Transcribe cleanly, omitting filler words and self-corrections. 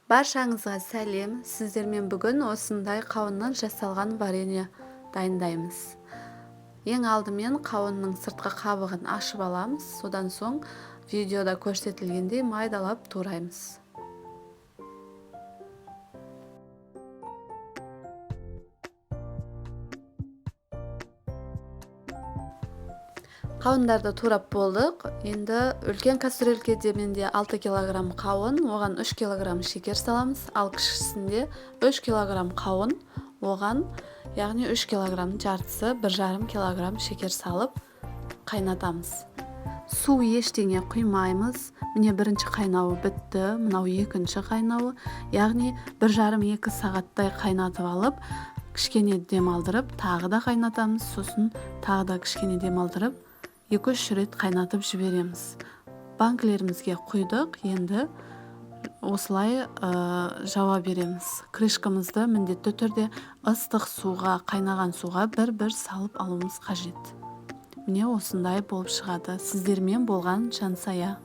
Баршаңызға сәлем. Сіздермен бүгін осындай қауыннан жасалған варенье дайындаймыз. Ең алдымен қауынның сыртқы қабығын ашып аламыз. Содан соң видеода көрсетілгендей майдалап тураймыз. Қауындарды турап болдық. Енді үлкен кастрөлге менде 6 кг қауын, оған 3 кг шекер саламыз. Ал кішісінде 3 кг қауын, оған яғни 3 кг жартысы 1,5 кг шекер салып қайнатамыз. Су ештеңе құймаймыз. Міне бірінші қайнауы бітті, мынау екінші қайнауы. Яғни 1,5-2 сағаттай қайнатып алып, кішкене демалдырып, тағы да қайнатамыз. Сосын тағы да кішкене демалдырып, 2-3 рет қайнатып жібереміз. Банкілерімізге құйдық, енді осылай жауа береміз. Крышкамызды міндетті түрде ыстық суға, қайнаған суға бір салып алуымыз қажет. Міне осындай болып шығады. Сіздермен болған Жансая.